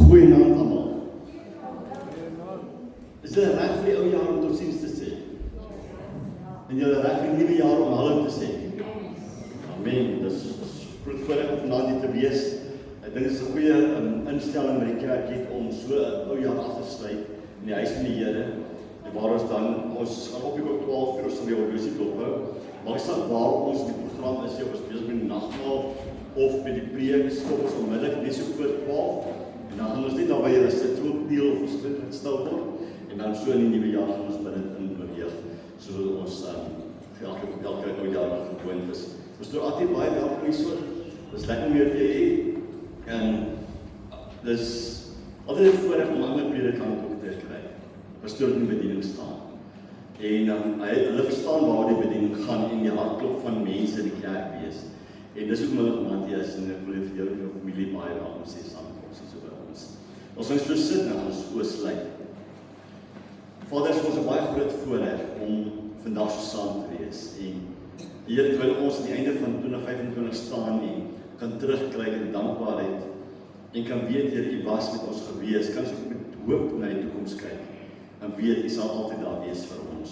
Goeienaand almal. Is dit reg vir die ou jaar om totsiens te sê? En julle reg vir die nuwe jaar om hallo te sê? Amen. Dis groot voorreg om vanaand hier te wees. Ek dink dit is 'n goeie instelling by die kerk hier om so 'n ou jaar af te sluit in die huis van die Here. En waar ons gaan op die 12 uur ons sal die horlosie dophou. Maar ek sal waar ons die program is, of ons besig met die nagmaal of met die preek, stop ons onmiddellik net so voor 12. En dan gaan ons net daar by julle sit, so deel of ons net stil word. En dan so in die nuwe jaar gaan ons binne in beweeg. So ons elke ou jaar gewoond is. Ons doen altyd baie welkom hier so. Dis lekker om weer te hê. En dis altyd 'n voorreg om 'n ander predikant ook te kry. Pastoor in die bediening staan. En hulle verstaan waar die bediening gaan en die hartklop van mense in die kerk wees. En dis ook my Matthias en ek wil vir jou en jou familie baie welkom sê saamkom so by ons. Ons gaan so sit en ons oë sluit. Vader, dit is ons 'n baie groot voorreg om vandag so saam te wees. En Here, terwyl ons aan die einde van 2025 staan en kan terugkyk in dankbaarheid en kan weet, Here, U was met ons gewees, kan ons ook met hoop na die toekoms kyk. En weet, U sal altyd daar wees vir ons.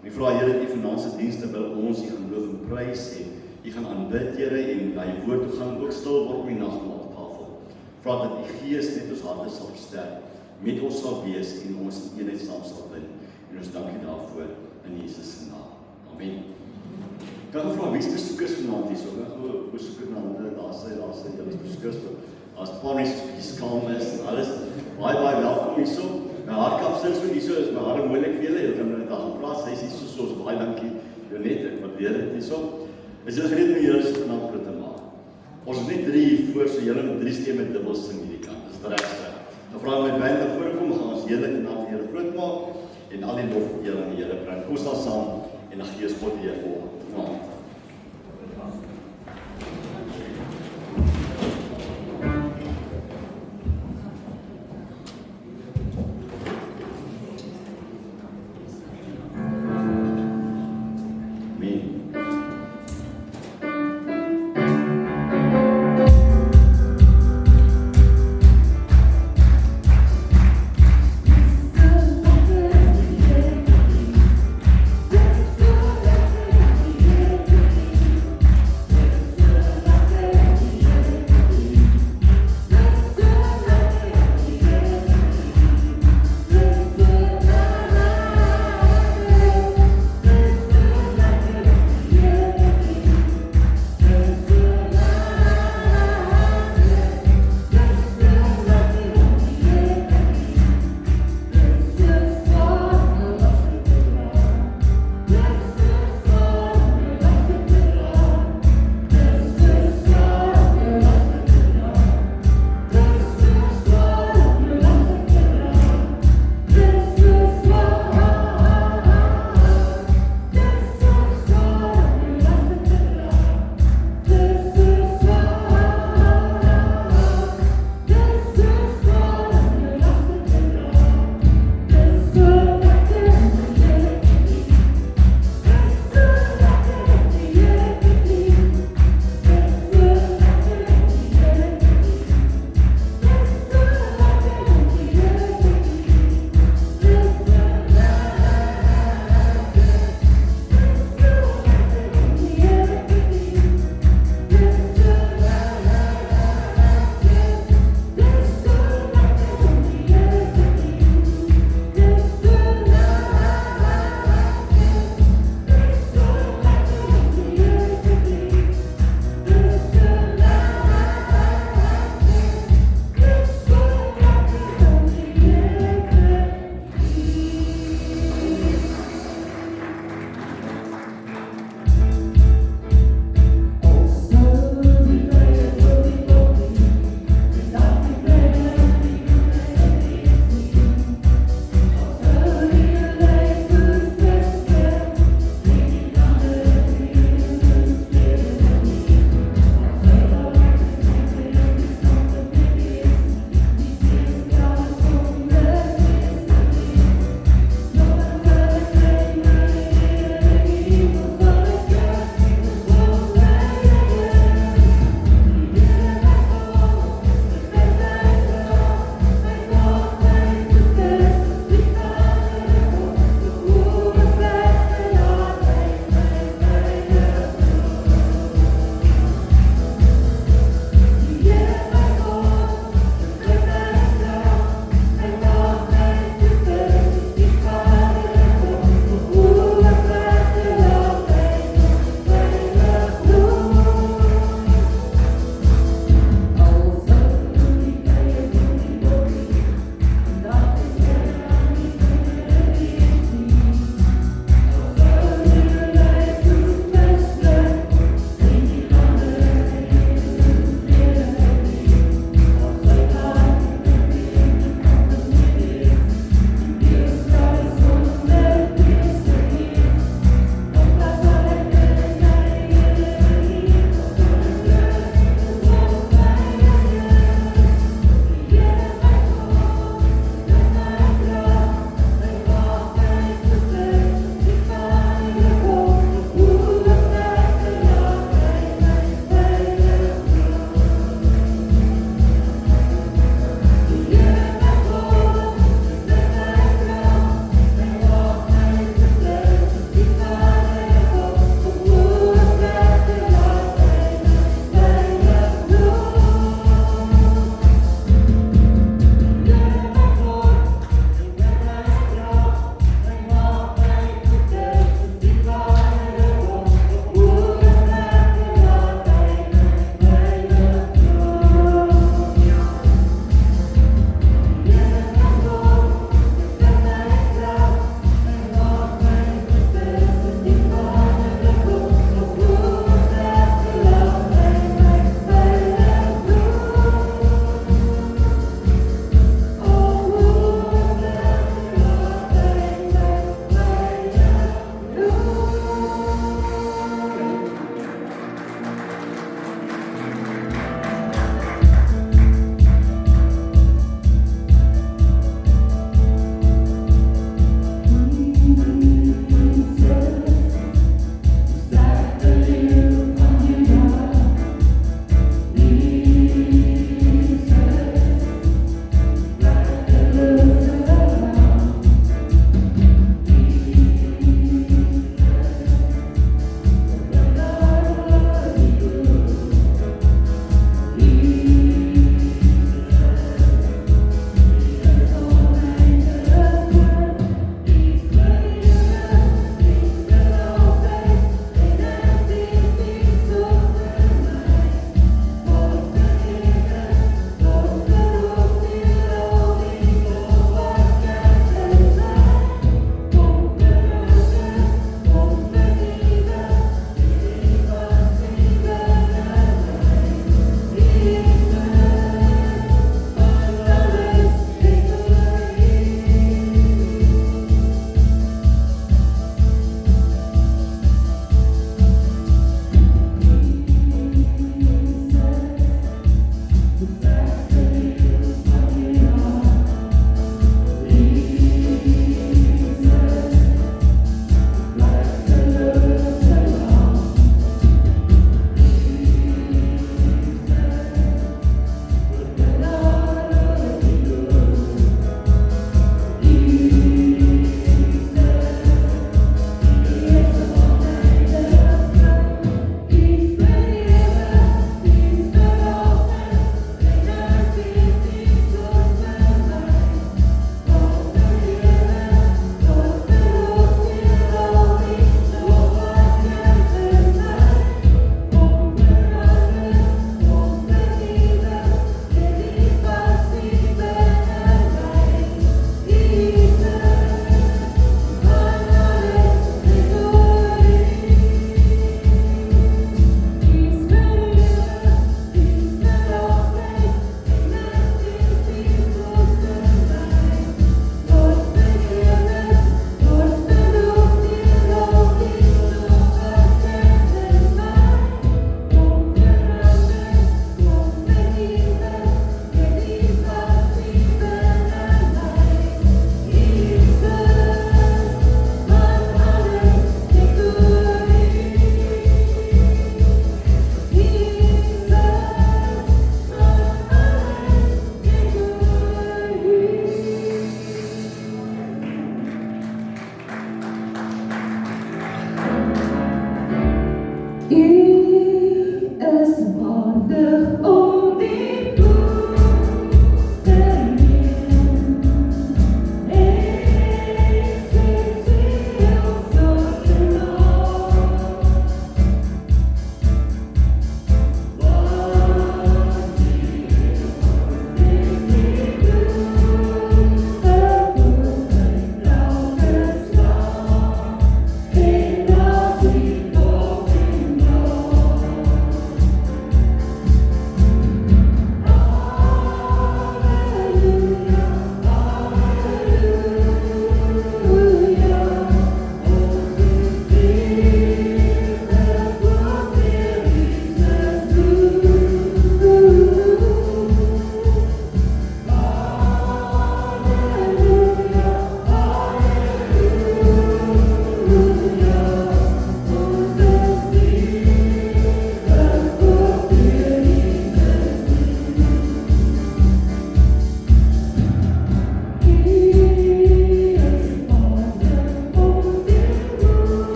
En ek vra, Here, dat U vanaand se dienste wil ons U gaan loof en prys en U gaan aanbid, Here, en na U woord toe gaan ook stil word op die nagmaaltafel. Vra dat U Gees net ons harte sal versterk, met ons sal wees en ons in eenheid saam sal bid. En ons dank U daarvoor in Jesus se naam. Amen. Kan ek vra wie is besoekers vanaand hier? So ek besoeker na hulle, daar sê julle besoekers. As paar mense bietjie skaam is en alles, baie welkom hierso. My hartkapsel so hierso is my hare moeilik vir julle. Julle kan net daar plaas. Hy sê so baie dankie. Jonette, ek waardeer dit hierso. Is julle gereed om julle se naam groot te maak? Ons is net 3 hier voor, so julle met 3 stemme dubbel sing hierdie kant. Dis regste. Dan vra my band na vore kom, gaan ons heerlik die naam van die Here groot maak en al die lof eer aan die Here bring. Kom staan saam en dan gee ons God die eer. Yeah.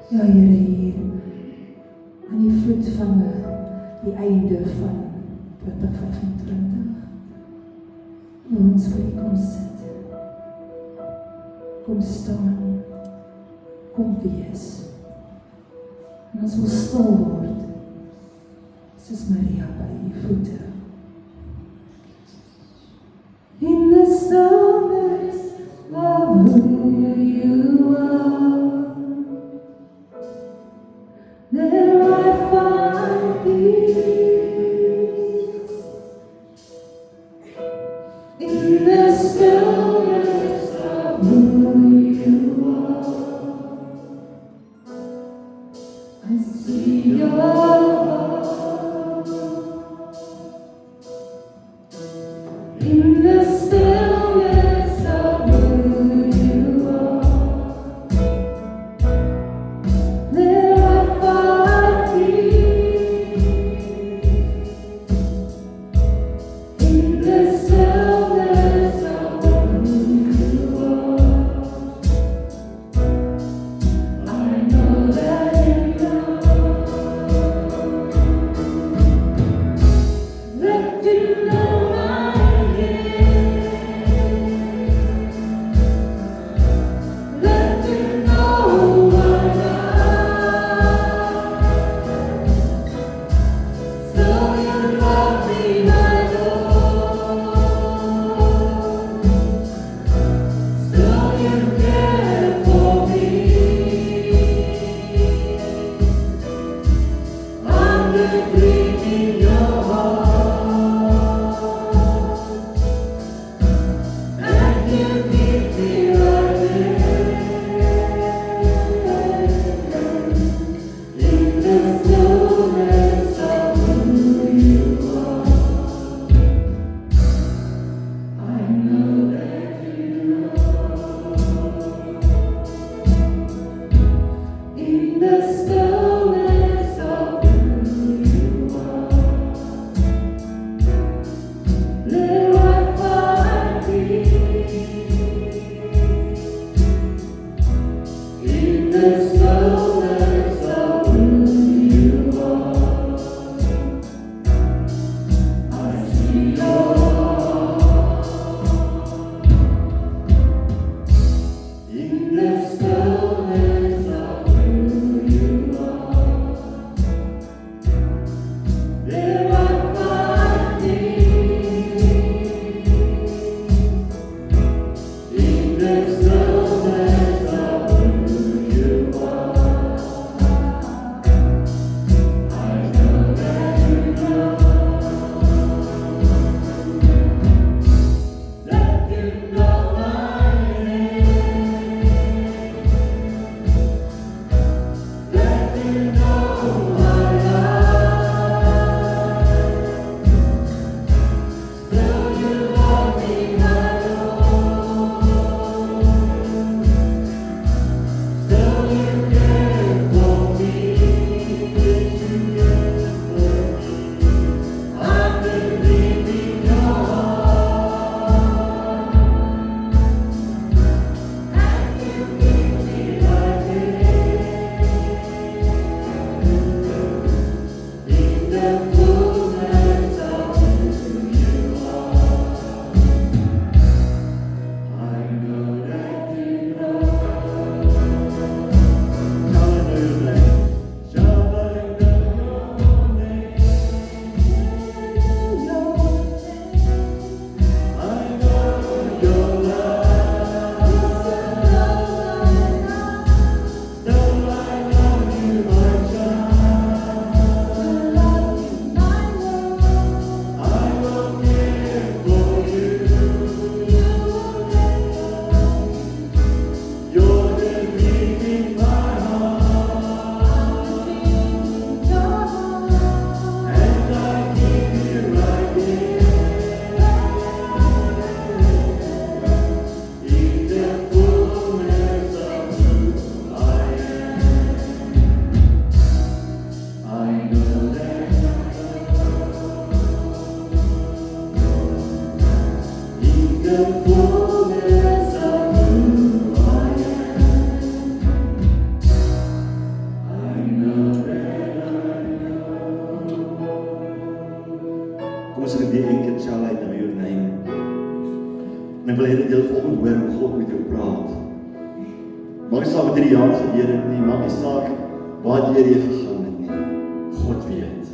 Ja, Here, hier aan die voet van die einde van 2025. Ons wil kom sit, kom staan, kom wees. En ons wil stil word, soos Maria by die voete. In the stillness of who you are, there I find peace. In the stillness of who you are, I see your heart. In the stillness of who you are, there I find peace. In the stillness of who you are, I know that you know. saak wat hierdie jaar gebeur het nie, maak nie saak waar deur jy gegaan het nie. God weet.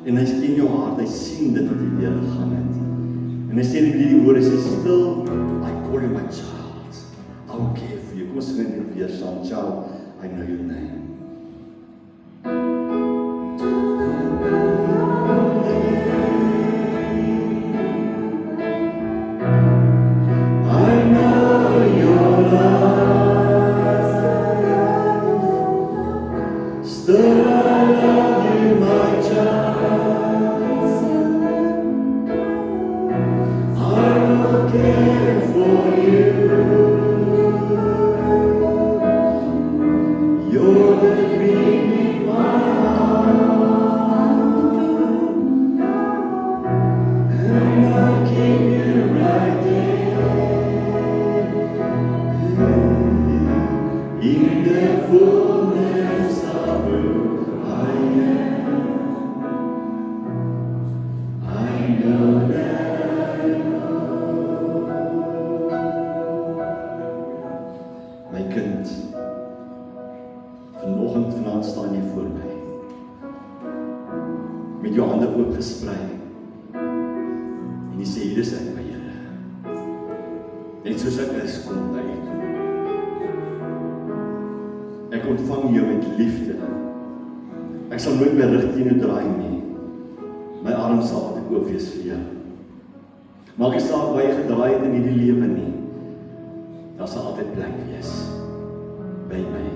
En hy ken jou hart, hy sien dit wat jy deur gegaan het. En hy sê in hierdie woorde, hy sê, still, I call you my child. I will care for you. Kom ons sing dit weer saam, child, I know your name. Vanaand staan jy voor my met jou hande oop gesprei en jy sê, hier is ek my Here, net soos ek is, kom by u toe. Ek ontvang jou met liefde. Ek sal nooit my rug teen jou draai nie. My arms sal altyd oop wees vir jou. Maak nie saak waar jy gedraai het in hierdie lewe nie, daar sal altyd plek wees by my.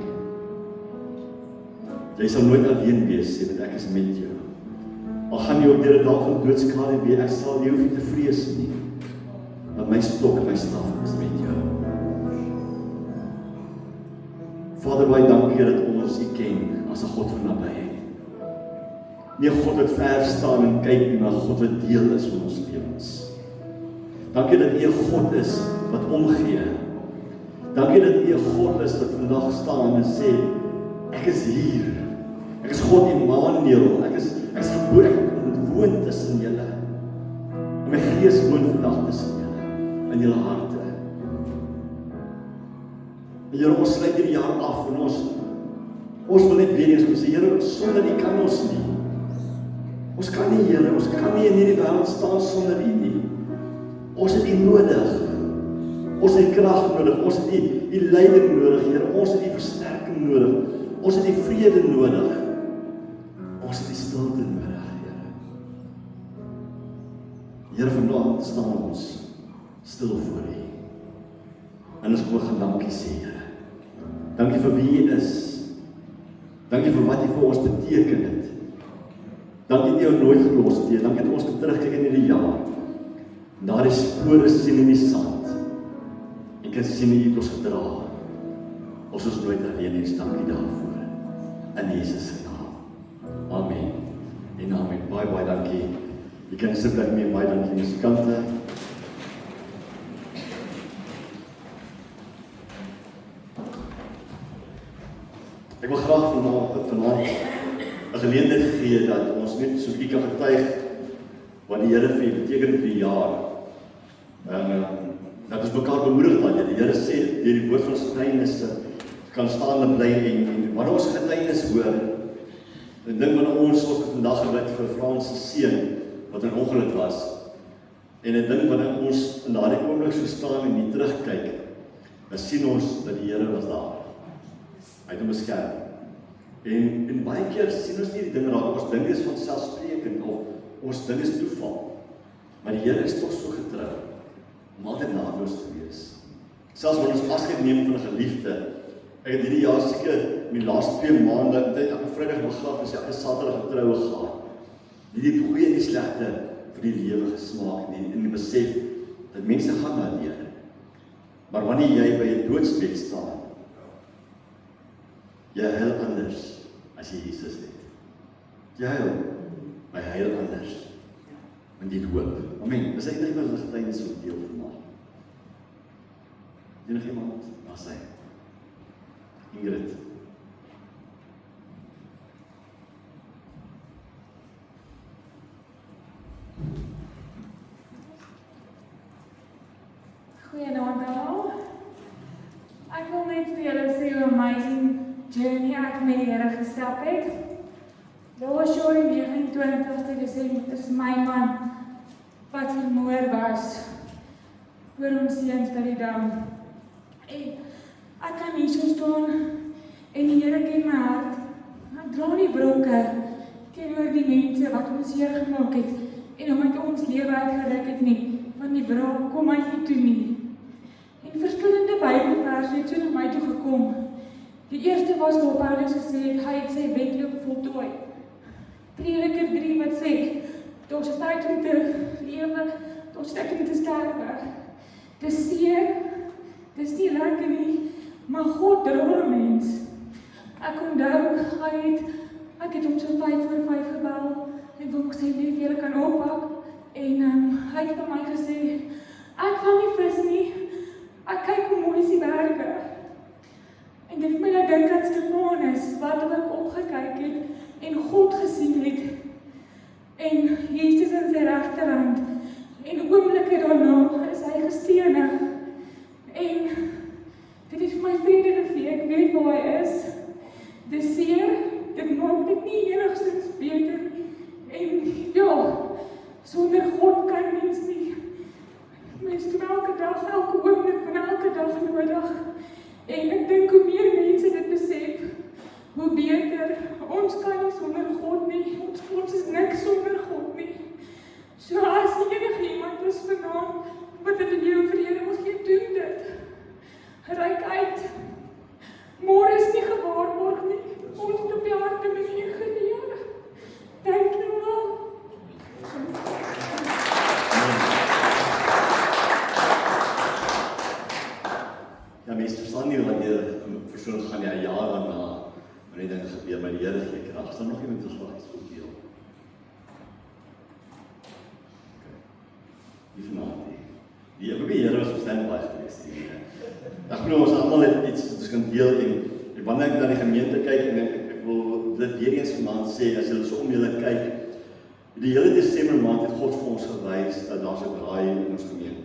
Jy sal nooit alleen wees, sê dat ek is met jou. Al gaan jy op deur 'n dal van doodskade wees, ek sal jou nie te vrees nie, want my stok en my staf is met jou. Vader, baie dankie dat ons u ken as 'n God van nabyheid. Nie 'n God wat ver staan en kyk nie, maar 'n God wat deel is van ons lewens. Dankie dat u 'n God is wat omgee. Dankie dat u 'n God is wat vandag staan en sê, ek is hier. Ek is God Immanuel. Ek is gebore, ek woon tussen julle. En my Gees woon vandag tussen julle, in julle harte. En Here, ons sluit hierdie jaar af en ons wil net weer eens sê, Here, sonder u kan ons nie. Ons kan nie, Here, ons kan nie in hierdie wêreld staan sonder u nie. Ons het u nodig. Ons het krag nodig. Ons het u leiding nodig, Here. Ons het u versterking nodig. Ons het die vrede nodig. Ons het die stilte nodig, Here. Here, vanaand staan ons stil voor U. En ons wil gaan dankie sê, Here. Dankie vir wie U is. Dankie vir wat U vir ons beteken het. Dankie dat U jou nooit gelos het. Dankie dat ons kan terugkyk in hierdie jaar. En daar is spore sien in die sand. En kan sien hoe U het ons gedra. Ons is nooit alleen nie, dankie daarvoor. In Jesus se naam. Amen. En amen. Baie dankie. Jy kan asseblief mee baie dankie aan die kante. Ek wil graag vanaand 'n geleentheid gee dat ons net so 'n bietjie kan getuig wat die Here vir u beteken vir die jaar. Dat ons mekaar bemoedig dat die Here sê deur die woord van sy getuienisse kan staan en bly en wanneer ons getuienis hoor, en dink wanneer ons vandag gebid vir Frans se seun wat in ongeluk was, en ek dink wanneer ons in daardie oomblik so staan en nie terugkyk, dan sien ons dat die Here was daar. Hy het hom beskerm. En baie keer sien ons nie die dinge raak, ons dink is van selfsprekend of ons dink is toeval. Maar die Here is tog so getrou om altyd naby ons te wees. Selfs wanneer ons afskeid neem van 'n geliefde. Ek het hierdie jaar seker in die laaste 2 maande, elke Vrydag begraf en elke Saterdag getroue gehad. Die goeie en die slegte vir die lewe gesmaak en die besef dat mense gaan daardeur. Maar wanneer jy by 'n doodsbed staan, jy huil anders as jy Jesus het. Jy huil, maar jy huil anders. Want jy het hoop. Amen. Dis eintlik wat ons getuienis so deel vandag. Enige iemand? Daar sy. Ingrid. Goeienaand almal. Ek wil net vir julle sê hoe amazing journey ek met die Here gestap het. Daar was so die 29 Desember, is my man wat vermoor was oor ons seuns by die dam. En ek kan hier so staan en die Here ken my hart. Ek dra nie brokke teenoor die mense wat ons seer gemaak het en omdat ons lewe uitgeruk het nie, want die wraak kom my nie toe nie. En verskillende Bybelverse het so na my toe gekom. Die eerste was waar Paulus gesê het, hy het sy wedloop voltooi. Prediker 3 wat sê, daar's 'n tyd om te lewe, daar's 'n tyd om te sterwe. Dis seer, dis nie lekker nie, maar God dra 'n mens. Ek onthou, ek het hom so 5:05 gebel en wou gesê, lief, julle kan oppak. En hy het vir my gesê, ek vang nie vis nie, ek kyk hoe mooi is die berge. En dit het my nou dink aan Stefanus, wat ook opgekyk het en God gesien het. En Jesus in sy regterhand. En oomblikke daarna is hy gestenig. En dit het vir my vrede gegee, ek weet waar hy is. Dis seer, dit maak dit nie enigstens beter. En ja, sonder God kan mens nie. Mens doen elke dag, elke oomblik van elke dag nodig. En ek dink hoe meer mense dit besef, hoe beter. Ons kan nie sonder God nie. Ons is niks sonder God nie. So as enige iemand is vandaan, wat dit in jou vrede ons gee, doen dit. Reik uit. Môre is nie gewaarborg nie. Ons het op die harte met U geleer. Dank U wel. Ja, mense verstaan nie wanneer 'n persoon gaan ja jaar daarna, wanneer dinge gebeur, maar die Here gee krag. Is daar nog iemand wat graag iets wil deel? Die vanaand die Here was op standby geweest. Ek glo ons almal het iets wat ons kan deel en wanneer ek na die gemeente kyk en ek wil dit weer eens vanaand sê, as julle so om julle kyk, die hele Desember maand het God vir ons gewys dat daar 'n draai in ons gemeente.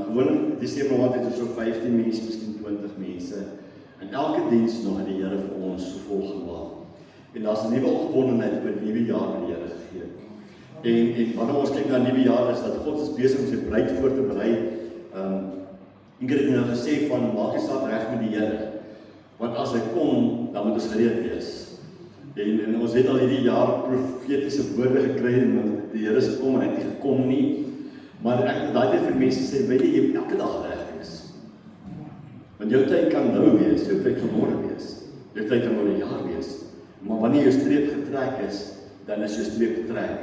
Gewoonlik Desember maand het ons so 15 mense, miskien 20 mense. En elke diens nog het die Here vir ons so vol gemaak. En daar's 'n nuwe opgewondenheid oor die nuwe jaar wat die Here gegee het. En wanneer ons kyk na die nuwe jaar is dat God is besig om sy bruid voor te berei. Ingrid het nou gesê van maak die saak reg met die Here. Want as hy kom, dan moet ons gereed wees. En ons het al hierdie jaar profetiese woorde gekry en die Here se kom en hy het nie gekom nie. Maar ek het daai tyd vir mense sê, weet jy moet elke dag reg wees. Want jou tyd kan nou wees, jou tyd kan môre wees. Jou tyd kan oor 'n jaar wees. Maar wanneer jou streep getrek is, dan is jou streep getrek.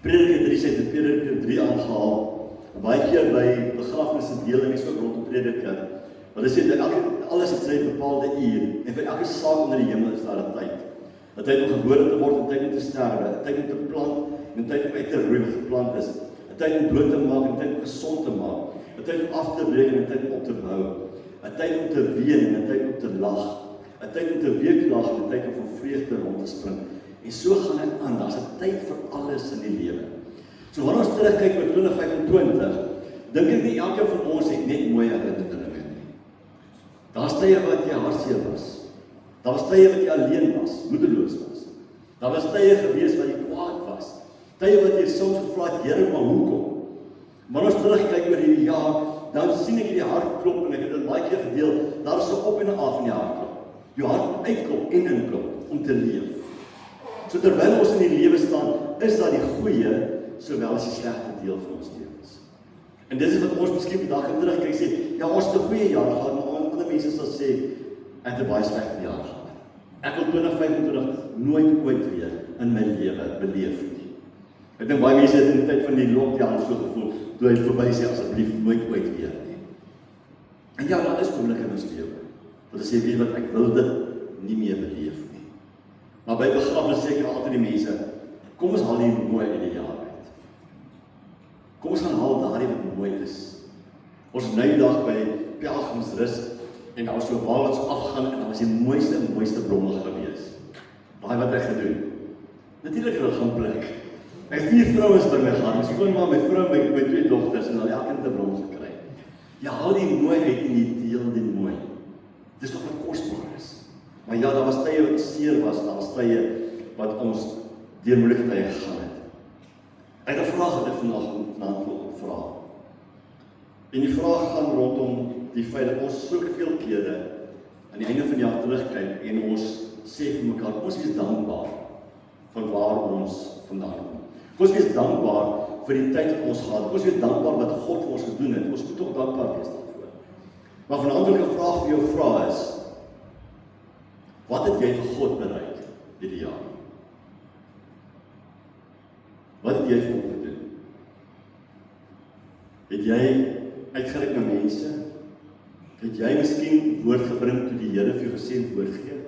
Prediker 3 sê dit Prediker 3 aangehaal. Baie keer by begrafnisse deel en is ook rondom Prediker. Want hy sê dat alles het sy bepaalde uur en vir elke saak onder die hemel is daar 'n tyd. 'n Tyd om gebore te word, 'n tyd om te sterwe, 'n tyd om te plant en 'n tyd om uit te roei wat geplant is. 'n Tyd om dood te maak en 'n tyd om gesond te maak. 'n Tyd om af te breek en 'n tyd om op te bou. 'n Tyd om te ween en 'n tyd om te lag. 'n Tyd om te weeklag en 'n tyd om van vreugde rond te spring. En so gaan dit aan. Daar's 'n tyd vir alles in die lewe. So wanneer ons terugkyk met 2025, dink ek nie elkeen van ons het net mooi herinneringe nie. Daar's tye wat jy hartseer was. Daar was tye wat jy alleen was, moedeloos was. Daar was tye gewees wat jy kwaad was. Tye wat jy soms gevra het, Here, maar hoekom? Maar as ons terugkyk oor hierdie jaar, dan sien ek die hart klop en ek het dit baie keer gedeel. Daar is 'n op en 'n af in die hart klop. Jou hart uitklop en inklop om te leef. So terwyl ons in die lewe staan, is daar die goeie sowel as die slegte deel van ons lewens. En dis is wat ons miskien vandag kan terugkyk sê, ja, ons het 'n goeie jaar gehad, maar ander mense sal sê ek het 'n baie slegte jaar gehad. Ek wil 2025 nooit ooit weer in my lewe beleef nie. Ek dink baie mense het in die tyd van die lockdown so gevoel, toe hy verby sê asseblief nooit ooit weer nie. En ja, daar is oomblikke in ons lewe. Wat sê weet wat ek wil dit nie meer beleef nie. Maar by begrafnisse sê ek altyd die mense, kom ons haal die mooi uit die jaar uit. Kom ons gaan haal daardie wat mooi is. Ons nou dag by pelgrimsrus en daar was so 'n waar wat so afgaan en daar was die mooiste blomme gewees. Daai wat ek gedoen. Natuurlik het hulle gaan pluk. Ek het 4 vrouens by my gehad, my skoonma, my vrou, my 2 dogters en hulle elkeen 'n blom gekry. Jy haal die mooi uit en jy deel die mooi. Dis nog wat kosbaar is. Maar ja, daar was tye wat seer was, daar was tye wat ons deur moeilike tye gegaan het. Ek het 'n vraag wat ek vanaand wil vra. En die vraag gaan rondom die feit dat ons soveel kere aan die einde van die jaar terugkyk en ons sê vir mekaar, ons is dankbaar van waar ons vandaan kom. Ons is dankbaar vir die tyd wat ons gehad het. Ons is dankbaar wat God vir ons gedoen het. Ons moet tog dankbaar wees daarvoor. Maar vanaand wil ek 'n vraag vir jou vra is, wat het jy vir God bereik hierdie jaar? Wat het jy vir hom gedoen? Het jy uitgereik na mense? Het jy miskien woord gebring toe die Here vir jou gesê woord gee?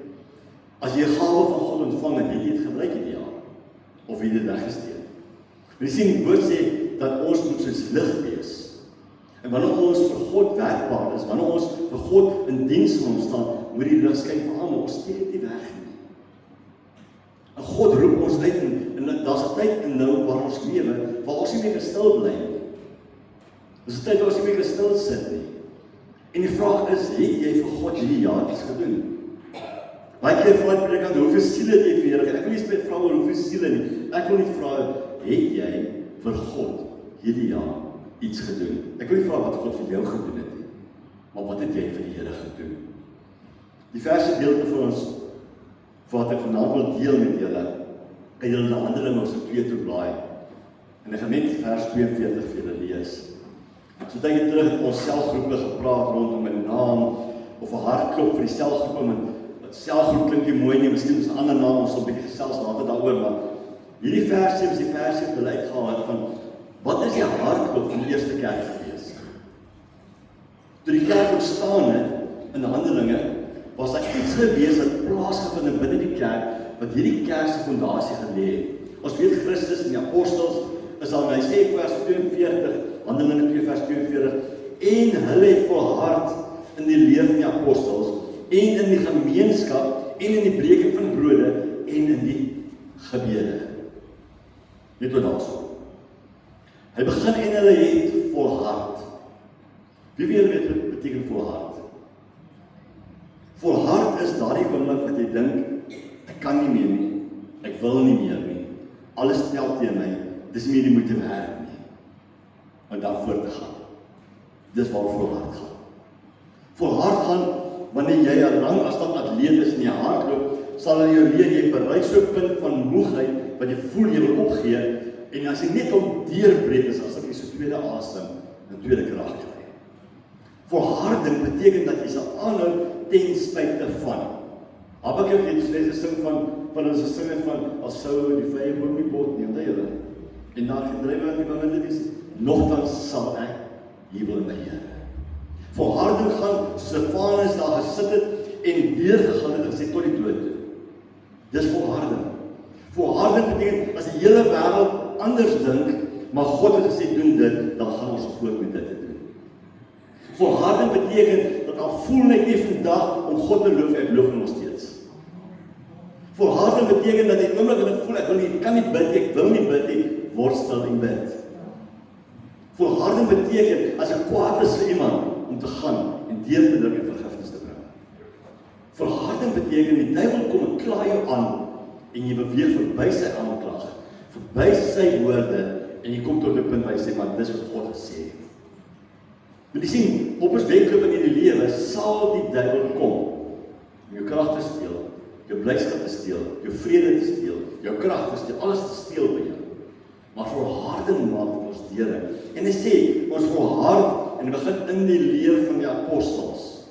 As jy 'n gawe van God ontvang het, het jy dit gebruik hierdie jaar? Of het jy dit weggesteek? Jy sien, die woord sê dat ons moet soos lig wees. En wanneer ons vir God werkbaar is, wanneer ons vir God in diens van hom staan, moet die lig skyn vir almal. Ons steek dit nie weg nie. En God roep ons uit en daar's 'n tyd en nou waar ons lewe, waar ons nie meer stil bly nie. Dis 'n tyd waar ons nie meer stil sit nie. En die vraag is, het jy vir God hierdie jaar iets gedoen? Baie keer vra ek predikant, hoeveel siele het jy vir Here? Ek wil nie spesifiek vra oor hoeveel siele nie. Ek wil nie vra, het jy vir God hierdie jaar iets gedoen? Ek wil nie vra wat God vir jou gedoen het nie, maar wat het jy vir die Here gedoen? Die verse gedeelte van ons, wat ek vanaand wil deel met julle, kan julle na Handelinge hoofstuk 2 toe blaai. En ek gaan net vers 42 vir julle lees. So tydjie terug het ons selgroepe gepraat rondom 'n naam of 'n hartklop vir die selgroep. En selgroep klink nie mooi nie, miskien is 'n ander naam, ons sal 'n bietjie gesels later daaroor, maar hierdie versie is die versie wat hulle uitgehaal het van wat is die hartklop van die eerste kerk gewees? Toe die kerk ontstaan het in Handelinge, was daar iets gewees wat plaasgevind binne die kerk wat hierdie kerk se fondasie gelê het. Ons weet Christus en die apostels is al, hy sê vers 42, Handelinge 2 vers 42, en hulle het volhard in die leer van die apostels en in die gemeenskap en in die breking van brode en in die gebede. Net wat daarso. Hy begin en hulle het volhard. Wie weet wat beteken volhard? Volhard is daardie oomblik wat jy dink, ek kan nie meer nie, ek wil nie meer nie, alles tel teen my, dis nie meer die moeite werd nie, en dan voort te gaan. Dis waar volhard gaan. Volhard gaan, wanneer jy 'n lang afstand atleet is in die hardloop, sal in jou leer jy bereik so 'n punt van moegheid, wat jy voel jy wil opgee, en as jy net om deurbreek is, asof jy so tweede asem, en tweede krag kry. Volharding beteken dat jy sal aanhou ten spyte van. Habakuk het net gesing van ons gesing het van, as sou die vrye boom nie bot nie, onthou julle? En daar gedrywe aan die wingerde is, nogtans sal ek jubel in my Here. Volharding gaan, soos 'n Stefanus daar gesit het, en deurgegaan het en sê tot die dood toe. Dis volharding. Volharding beteken, as die hele wêreld anders dink, maar God het gesê, doen dit, dan gaan ons voort met dit te doen. Volharding beteken, dat al voel ek nie vandag om God te loof, ek loof nog steeds. Volharding beteken, dat die oomblik en ek voel, ek kan nie bid, ek wil nie bid nie, word stil en bid. Volharding beteken, as ek kwaad is vir iemand, om te gaan en deur te druk en vergifnis te bring. Volharding beteken, die duiwel kom en kla jou aan, en jy beweeg verby sy aanklag, verby sy woorde, en jy kom tot 'n punt waar jy sê, maar dis wat God gesê het. Moet jy sien, op ons wedloop in die lewe, sal die duiwel kom, om jou krag te steel, jou blydskap te steel, jou vrede te steel, jou krag te steel, alles te steel by jou. Maar volharding maak ons deure. En hy sê, ons volhard, en begin in die leer van die apostels.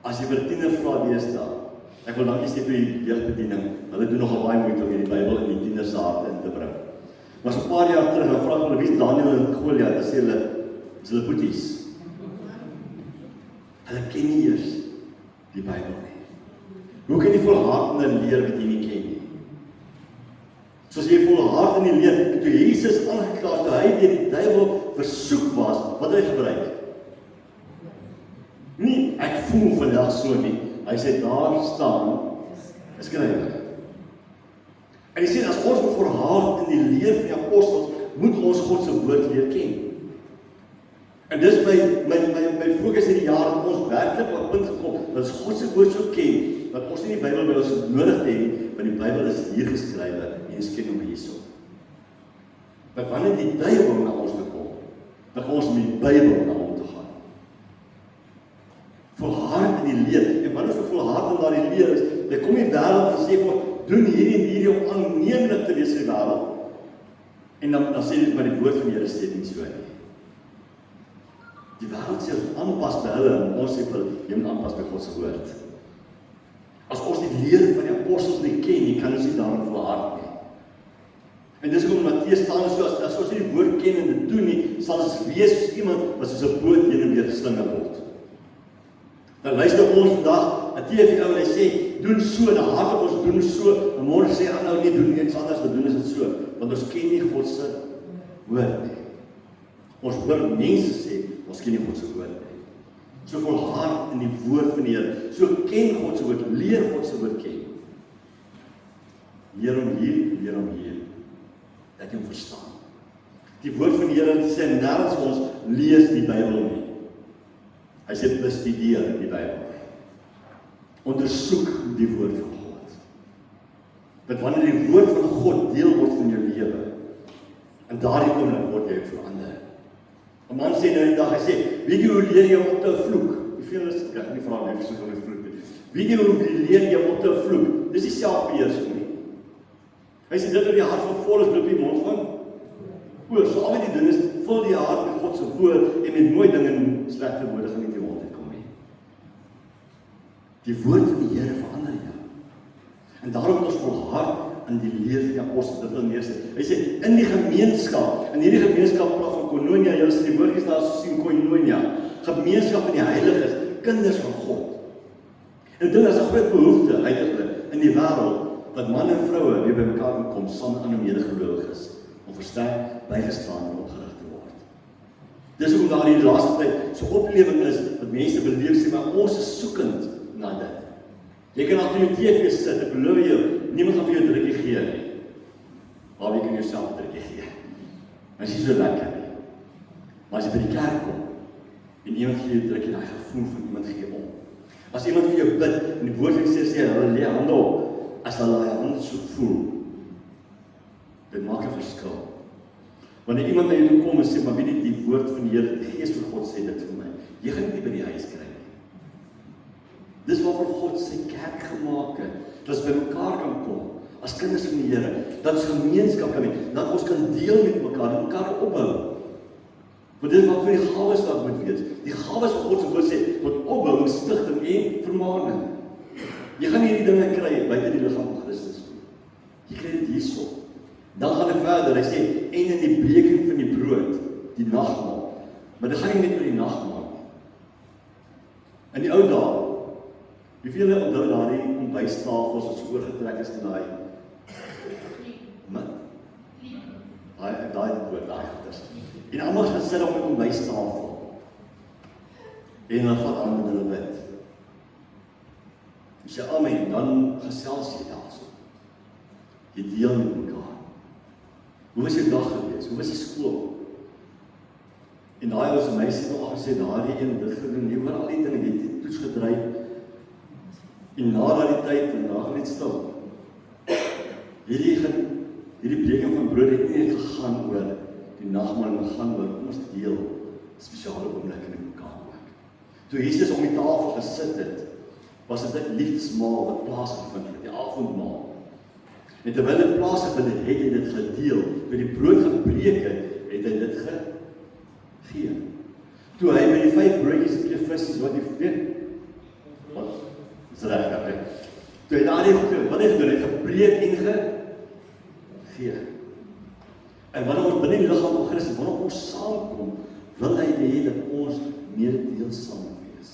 As jy vir 'n tiener vra deesdae, ek wil dankie sê vir die jeugbediening, hulle doen nogal baie moeite om hierdie Bybel in die tieners se harte in te bring. Maar so 'n paar jaar terug, dan vra hulle, wie is Daniel en Goliat? Dan sê hulle, is hulle boeties. Hulle ken nie eers die Bybel nie. Hoe kan jy volhard in 'n leer wat jy nie ken nie? Soos jy volhard in die leer, toe Jesus aangekla, toe hy deur die duiwel versoek was, wat hy gebruik? Nie, ek voel vandag so nie. Hy sê, daar staan, skrywe. En hy sê, as ons volhard in die leer van die apostels, moet ons God se woord leer ken. En dis my fokus in die jaar dat ons werklik op 'n punt gekom, dat ons God se woord so ken, dat ons nie die Bybel by ons nodig het nie, want die Bybel is hier geskrywe en ons ken hom hierso. Maar wanneer die duiwel na ons toe kom, dan gaan ons met die Bybel na hom toe gaan. Volhard in die leer, en wanneer ons volhard in daardie leer is, dan kom die wêreld en sê vir doen hierdie en hierdie om aanneemlik te wees vir die wêreld. En dan sê dit maar die woord van die Here sê nie so nie. Die wêreld sê ons aanpas by hulle en ons sê vir jy moet aanpas by God se woord. As ons die leer van die apostels nie ken nie, kan ons nie daarin volhard nie. En dis hoekom Matteus staan so, as ons nie die woord ken en dit doen nie, sal ons wees soos iemand wat soos 'n boot heen en weer geslinger word. Dan luister ons vandag 'n TV ou en hy sê doen so, dan hardop ons doen so, en môre sê aanhou nie doen iets anders te doen is dit so, want ons ken nie God se woord nie. Ons hoor mense sê ons ken nie God se woord nie. So volhard in die woord van die Here. So ken God se woord, leer God se woord ken. Leer hom hier, dat jy hom verstaan. Die woord van die Here sê nergens vir ons lees die Bybel nie. Hy sê bestudeer die Bybel. Ondersoek die woord van God. Dat wanneer die woord van God deel word van jou lewe, en daardie oomblik word jy verander. 'n man sê nou die dag, hy sê, weet jy hoe leer jy om op te vloek? Hoeveel is dit? Ek het nie vra nie, so van die vloek nie. Weet jy hoe leer jy om op te vloek? Dis nie selfbeheersing nie. Hy sê, dit wat die hart van vol is, loop die mond van oor. So al wat jy doen is, vul die hart met God se woord, en met mooi dinge en slegte woorde gaan nie die mond uitkom nie. Die woord van die Here verander jou. En daarom moet ons volhard in die leer van die apostels, dit wil neersit. Hy sê, in die gemeenskap, in hierdie gemeenskap praat van koinonia, julle sien die woordjies daar so sien koinonia, gemeenskap van die heiliges, kinders van God. En ek dink daar is 'n groot behoefte uiteindelik in die wêreld, dat man en vroue weer by mekaar kan kom, saam met ander medegelowiges, om versterk, bygestaan en opgerig te word. Dis hoekom daar in die laaste tyd so oplewing is, dat mense beleef sê, maar ons is soekend na dit. Jy kan agter jou TV sit, ek beloof jou, niemand gaan vir jou 'n drukkie gee nie. Maar jy kan jouself 'n drukkie gee. Dit is nie so lekker nie. Maar as jy by die kerk kom, en iemand gee jou 'n drukkie, daai gevoel van iemand gee om. As iemand vir jou bid, en die woord sê, hulle lê hande op, as hulle daai hande so voel, dit maak 'n verskil. Wanneer iemand na jou toe kom en sê, maar weet jy, die woord van die Here, die Gees van God sê dit vir my, jy gaan dit nie by die huis kry nie. Dis waarvoor God sy kerk gemaak het, dat ons by mekaar kan kom, as kinders van die Here, dat ons gemeenskap kan hê, dat ons kan deel met mekaar, dat mekaar opbou. Want dit is wat vir die gawes wat moet wees. Die gawes wat God se woord sê, tot opbouing, stigting en vermaning. Jy gaan hierdie dinge kry buite die liggaam van Christus. Jy kry dit hierso. Dan gaan hy verder, hy sê, en in die breking van die brood, die nagmaal. Maar dit gaan nie net oor die nagmaal nie. In die ou dae, wie veel onthou daardie ontbytstafels wat so oorgetrek is in daai daai woord, daai goeders. En almal gaan sit op 'n ontbytstafel. En hulle vat aan met hulle bid. Jy sê amen, dan gesels jy daarso. Jy deel met mekaar. Hoe was jou dag gewees? Hoe was die skool? En daai was meisie het al gesê, daardie een dit gedoen, jy hoor al die dinge, jy het die toets gedryf. En na daardie tyd, en daar gaan net stil. Hierdie breking van brood het nie net gegaan oor die nagmaal, maar gaan oor ons deel spesiale oomblik in mekaar ook. Toe Jesus om die tafel gesit het, was dit 'n liefdesmaal wat plaasgevind het, die avondmaal. En terwyl dit plaasgevind het, het hy dit gedeel. Toe die brood gebreek het, het hy dit gegee. Toe hy met die 5 broodjies en 2 visse, wat hy weet, wat is reg, okay. Toe hy daardie wat hy gedoen het, gebreek en gegee. En wanneer ons binne die liggaam van Christus, wanneer ons saamkom, wil hy hê dat ons mededeelsaam wees.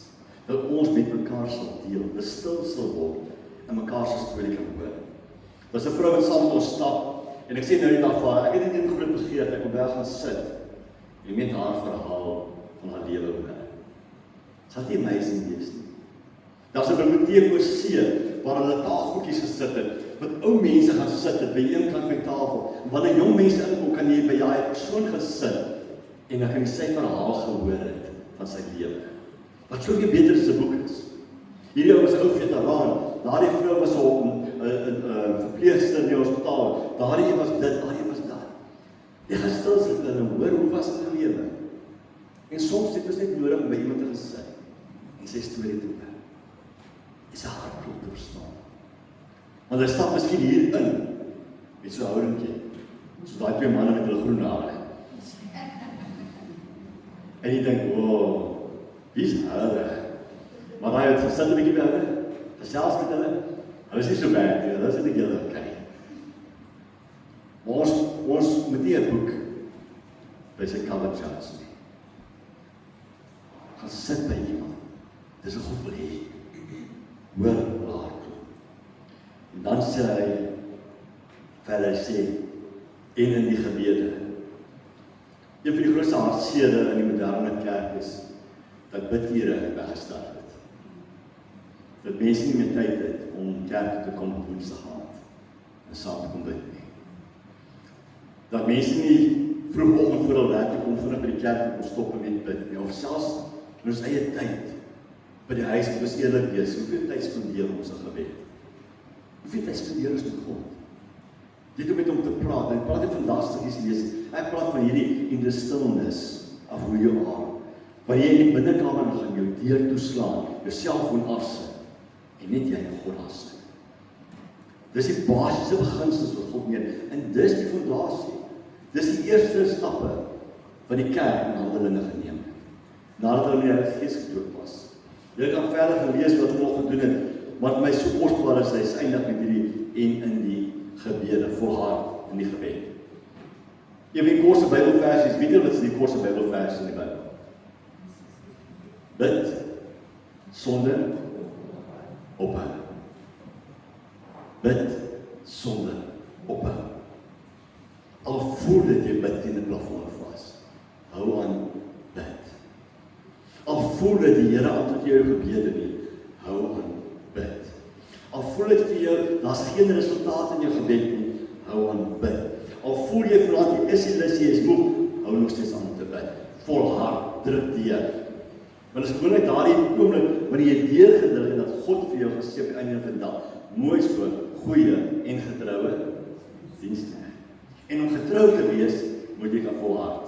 Dat ons met mekaar sal deel, dat stil sal word en mekaar se storie kan hoor. Daar was 'n vrou wat saam met ons stap, en ek sê nou die dag vir haar, ek het nie een groot begeerte, ek wil by haar gaan sit, en met haar verhaal van haar lewe hoor. Sal nie amazing wees nie. Daar's 'n biblioteek oor see, waar hulle tafeltjies gesit het, wat ou mense gaan sit het by een kant van die tafel. En wanneer jong mense inkom, kan jy by daai persoon gaan sit en dan kan jy sy verhaal gehoor het van sy lewe. Wat soveel beter as 'n boek is. Hierdie ou was 'n ou veteraan. Daardie vrou was 'n verpleegster in die hospitaal. Daardie een was dit, daardie een was dat. Jy gaan stil sit en hoor hoe was hulle lewe. En soms het ons net nodig om by iemand te gesit en sy storie te hoor. Is 'n hartklop te verstaan. Want hy stap miskien hier in met so 'n houdingkie, so daai twee manne met hulle groen hare. En jy dink, wow, wie is hulle? Maar daai het gesit 'n bietjie by hulle, gesels met hulle. Hulle is nie so bad nie, hulle is net heel okay. Maar ons moet nie 'n boek by sy cover charts nie. Gaan sit by iemand. Dis 'n God wil hê. Hoor laat. En dan sê hy verder sê en in die gebede. Een van die grootste hartseere in die moderne kerk is dat bidure weggestaan het. Dat mense nie meer tyd het om kerk te kom op Woensdag aand en saam te kom bid nie. Dat mense nie vroegoggend voor hulle werk te kom vinnig by die kerk kom stop en net bid nie. Of selfs in ons eie tyd by die huis moet ons eerlik wees. Hoeveel tyd spandeer ons aan gebed? Hoeveel tyd spandeer ons met God? Dit om met hom te praat. En ek praat nie vandag stukkies lees. Ek praat van hierdie in the stillness of who you are. Waar jy in die binnekamer gaan jou deur toeslaan, jou selfoon afsit en net jy en God daar sit. Dis die basiese beginsels wat God neer. En dis die fondasie. Dis die eerste stappe wat die kerk in Handelinge geneem het. Nadat hulle in die Heilige Gees gedoop was. Jy kan verder gelees wat hulle nog gedoen het, maar vir my so kosbaar is hy eindig met hierdie en in die gebede, volhard in die gebed. Een van die kortste Bybelversies, weet jy wat is die kortste Bybelvers in die Bybel? Bid sonder ophou. Bid sonder ophou. Al voel dit jy bid teen 'n plafon vas. Hou aan bid. Al voel dit die Here antwoord jou gebede nie, hou aan bid. Al voel dit vir jou, daar's geen resultaat in jou gebed nie, hou aan bid. Al voel jy veraand, jy is nie lus, jy is moeg, hou nog steeds aan te bid. Volhard, druk deur. Want as gewoonlik daardie oomblik wanneer jy deurgedruk het dat God vir jou gesê op die einde van die dag, mooi so, goeie en getroue dienste. En om getrou te wees, moet jy kan volhard.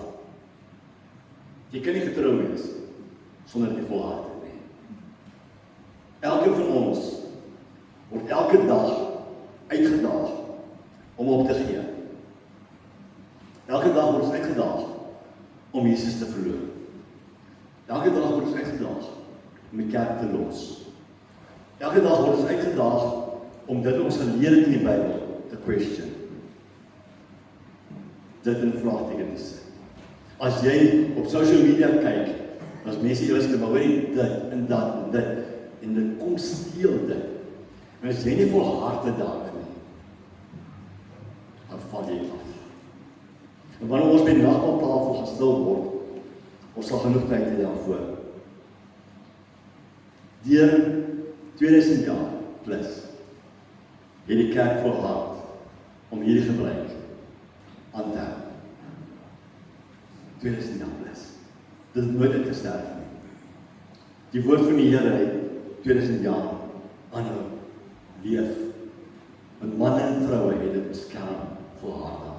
Jy kan nie getrou wees sonder dat jy volhard het nie. Elkeen van ons word elke dag uitgedaag om op te gee. Elke dag word ons uitgedaag om Jesus te verloor. Elke dag word ons uitgedaag om die kerk te los. Elke dag word ons uitgedaag om dit ons geleer het in die Bybel te question. Dit in vraagteken te sit. As jy op social media kyk, as mense eers maar hoor jy dit en dat en dit en dit kom steel dit. En as jy nie volhard het daarin nie, dan val jy af. En wanneer ons by die nagmaaltafel gestil word, ons sal genoeg tyd hê daarvoor. Deur 2000 jaar plus het die kerk volhard om hierdie gebruik aan te hou. 2000 jaar plus. Dit het nooit uitgesterf nie. Die woord van die Here het 2000 jaar aanhou leef. Want manne en vroue het dit beskerm volhard.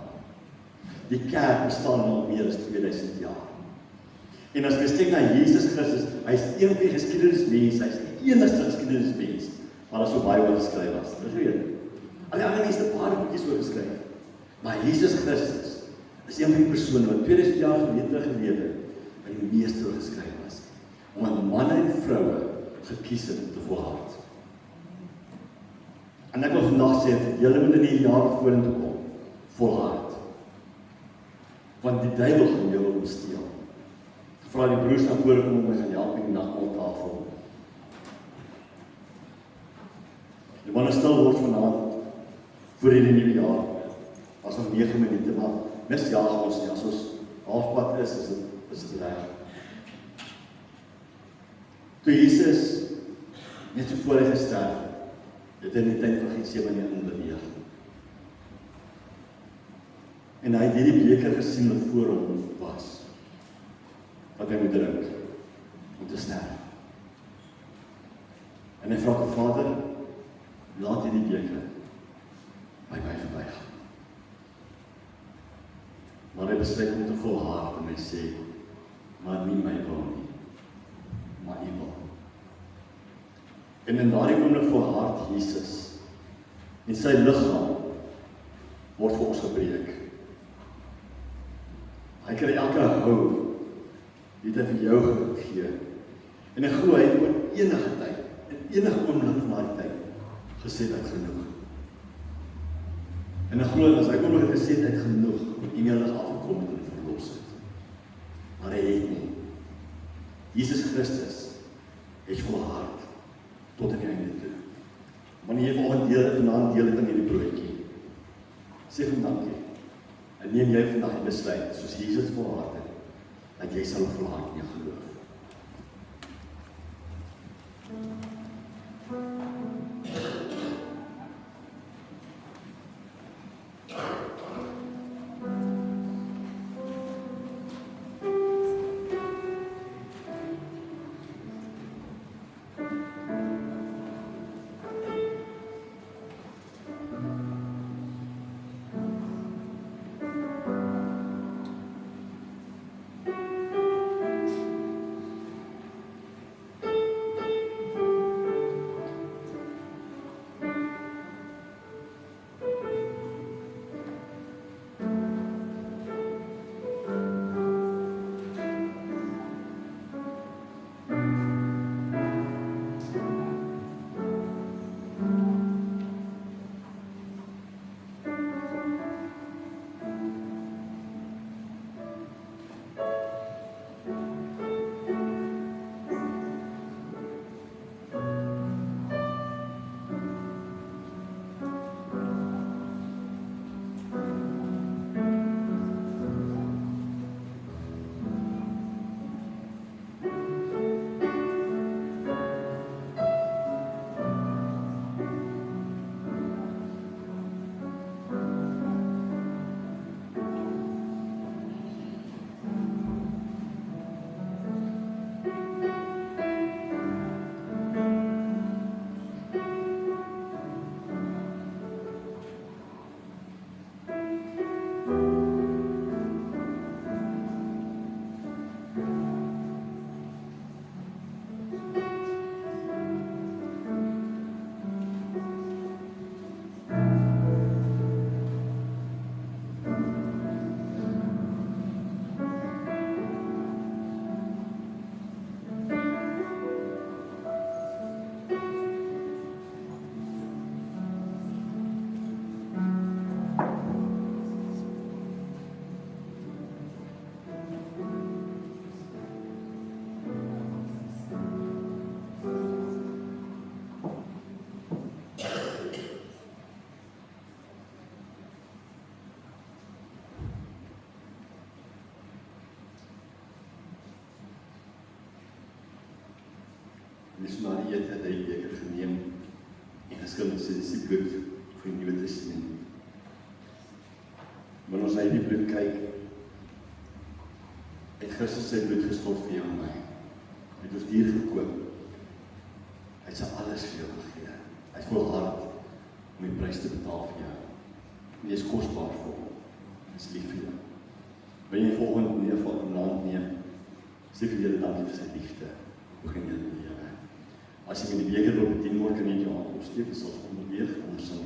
Die kerk bestaan al meer as 2000 jaar. En as ons kyk na Jesus Christus, hy is een van die geskiedenismense, hy is die enigste geskiedenismens waar daar so baie oor geskryf was. Dis weet. Al die ander mense het 'n paar boekies oor geskryf. Maar Jesus Christus is een van die persone wat 2000 jaar gelede geleef het, wat die meeste oor geskryf was. Omdat manne en vroue gekies het om te volhard. En ek wil vandag sê, julle moet in die jaar vorentoe kom, volhard. Want die duiwel gaan jou wil steel. Vra die broers na vore kom om my gaan help in die nagmaaltafel. Die manne stil word vanaand voor hierdie nuwe jaar. As nog 9 minute, maar misjaag ons nie. As ons halfpad is dit reg. Toe Jesus net so voor hy gesterf, het in die tyd van Getsemane inbeweeg. En hy het hierdie beker gesien wat voor hom was, wat hy moet drink, om te sterf. En hy vra die Vader, laat hierdie beker by my verbygaan. Maar hy besluit om te volhard en hy sê, maar nie my wil nie, maar U wil. En in daardie oomblik volhard Jesus, en sy liggaam word vir ons gebreek. Hy kry elke hou, die hy vir jou gegee. En ek glo hy het oor enige tyd, en enige oomblik van daardie tyd, gesê dat genoeg. En ek glo, as hy oomblik het gesê dat genoeg, en hy is afgekom en verlos het. Maar hy het nie. Jesus Christus het volhard tot in die einde toe. Wanneer jy vanaand deel het aan hierdie broodjie, sê van dankie. En neem jy vandag die besluit, soos Jesus volhard het, dat jy sal volhard in jou geloof. En dis na die eet het hy die beker geneem en geskil sê dis die bloed vir die Nuwe Testament. Wanneer ons na die bloed kyk, het Christus sy bloed gestort vir jou en my. Hy het ons dier gekoop. Hy het sy alles vir jou gegee. Hy is volhard om die prys te betaal vir jou. En jy is kosbaar vir hom. Hy is lief vir jou. Wil jy volgende naand neem, sê vir julle dankie vir sy liefde. Begin julle lewe. As jy met die beker wil bedien word, kan jy jou hand opsteek, sal ons onbeweeg, ons sal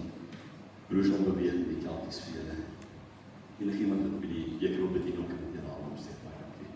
broers onbeweeg, die kelkies vir julle. Enig iemand wat met die beker wil bedien, ook kan jy hand opsteek, baie dankie.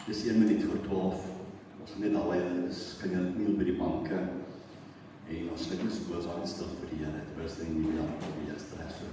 Dis 1 minuut voor 12. Ons het net al kan jy kniel by die banke en ons sluit ons oë aan stil vir die Here terwyl ons die nuwe jaar probeer stress.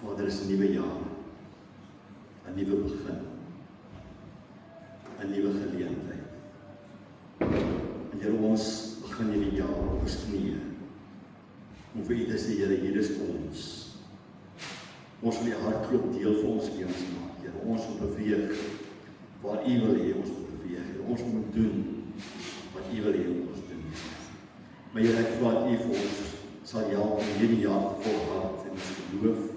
Vader, is 'n nuwe jaar, 'n nuwe begin, 'n nuwe geleentheid. En Here, ons begin hierdie jaar op ons knieë. Om vir U te sê, Here, hier is ons. Ons wil die hartklop deel vir ons lewens maak, Here. Ons wil beweeg waar U wil hê ons moet beweeg. Here. Ons moet doen wat U wil hê ons doen. Maar Here, ek vra dat U vir ons sal help om hierdie jaar te volhard en ons geloof.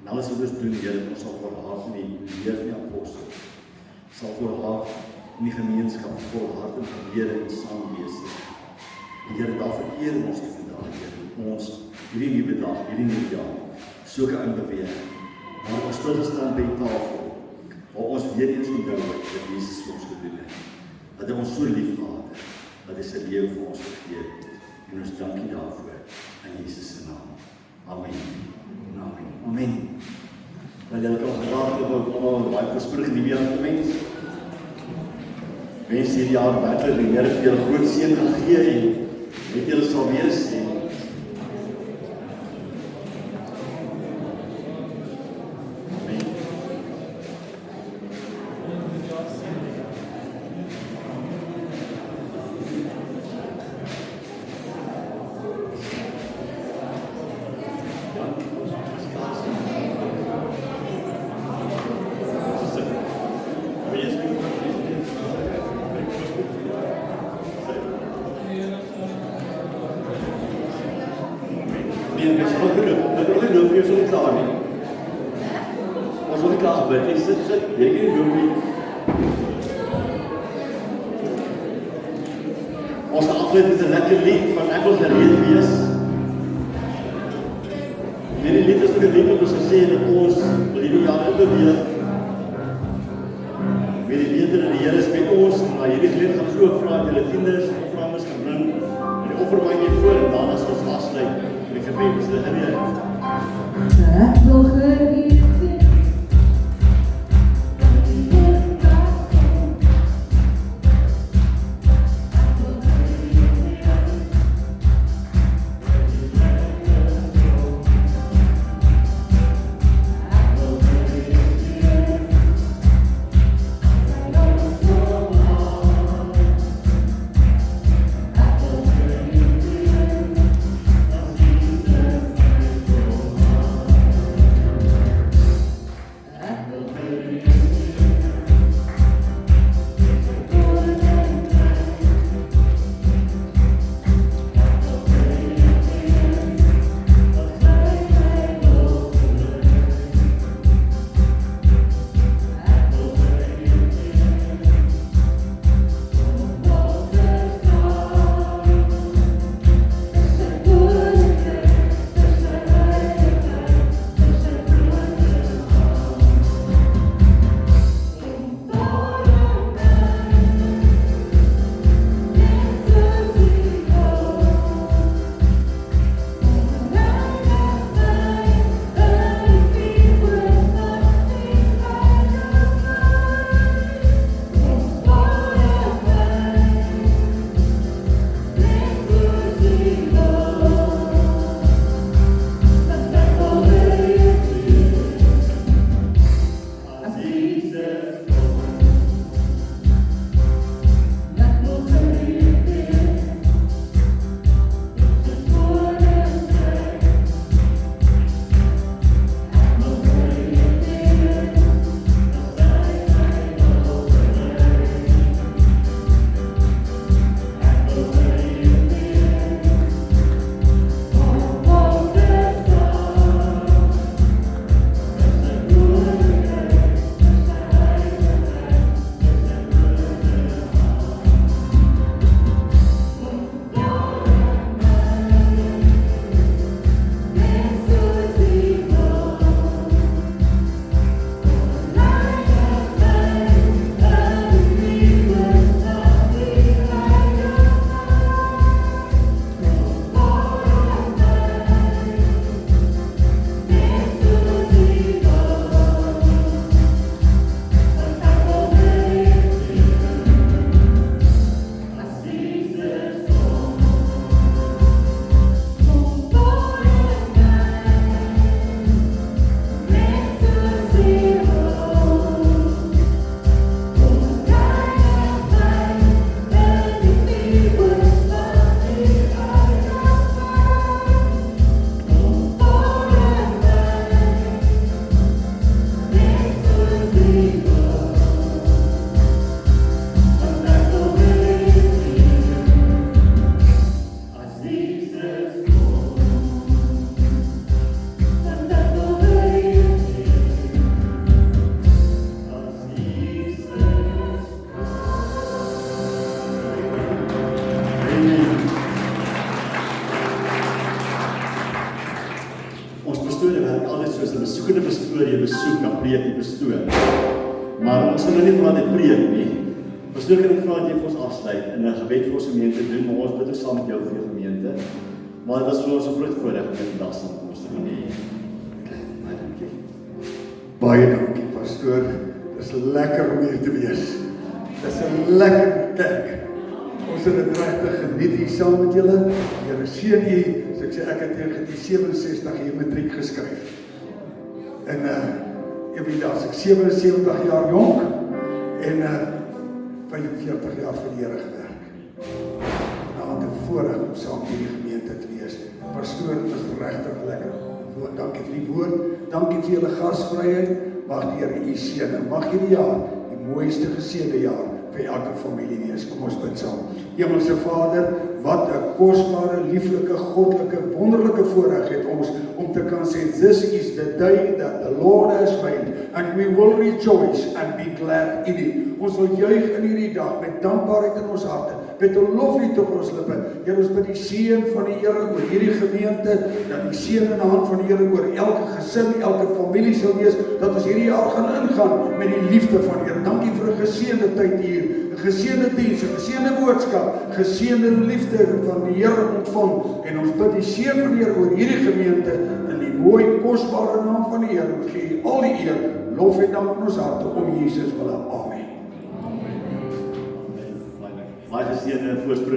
En alles wat ons doen, Here, ons sal volhard in die leer van die apostel. Sal volhard in die gemeenskap, volhard in gebede en saamwees. En Here, daar vereer ons die vandag, Here, ons hierdie nuwe dag, hierdie nuwe jaar, soeke inbeweeg. Maar ons stilgestaan by die tafel, waar ons weer eens onthou wat Jesus vir ons gedoen het. Dat hy ons so lief gehad het, dat hy sy lewe vir ons gegee het. En ons dank U daarvoor, in Jesus se naam. Amen. Amen. Amen. Dat julle kan gewaag het op allemaal baie versprug die weer aan die mens. Wens hierdie jaar werklik die Here vir julle groot seën gaan gee en met julle sal wees en ons afsluit met 'n lekker lied van ek wil gereed wees. Hierdie lied is 'n lied om te sê dat ons wil hierdie jaar beweeg. Met die wete dat die Here is met ons, maar hierdie geleentheid gaan so vra dat julle kinders en vrouens kan bring en die offerbandjie voor en dan as ons afsluit met die gebed is dit gereed. Ek wil gereed wees. soos 'n besoekende pastoor jy besoek, dan preek jy pastoor. Maar ons gaan nou nie vra dat jy preek nie. Pastoor kan ek vra dat jy vir ons afsluit en 'n gebed vir ons gemeente doen, maar ons bid ook saam met jou vir jou gemeente. Maar dit was vir ons 'n groot voorreg om vandag saam met ons te kan hê. Baie dankie. Baie dankie, pastoor. Dit is lekker om hier te wees. Dit is 'n lekker kerk. Ons het dit regtig geniet hier saam met julle. Here seën u. So ek sê ek het in 1967 hier matriek geskryf. En eendag as ek 77 jaar jonk en 45 jaar vir die Here gewerk. Nou 'n voorreg om saam met hierdie gemeente te wees. Pastoor, dit is regtig lekker. Dankie vir die woord. Dankie vir julle gasvryheid. Mag die Here u seën. Mag hierdie jaar die mooiste geseënde jaar vir elke familie wees. Kom ons bid saam. Hemelse Vader, wat 'n kosbare, lieflike, goddelike, wonderlike voorreg het ons om te kan sê, this is the day that the Lord has made, and we will rejoice and be glad in it. Ons wil juig in hierdie dag met dankbaarheid in ons harte, met 'n loflied op ons lippe. Here, ons bid die seën van die Here oor hierdie gemeente, dat die seën in die hand van die Here oor elke gesin, elke familie sal wees, dat ons hierdie jaar gaan ingaan met die liefde van die Here. Dankie vir 'n geseënde tyd hier, 'n geseënde diens, 'n geseënde boodskap, geseënde liefde van die Here ontvang. En ons bid die seën van die Here oor hierdie gemeente in die mooi, kosbare naam van die Here. Ons gee al die eer, lof en dank in ons harte om Jesus wille. Amen. Baie geseënde voorspreek.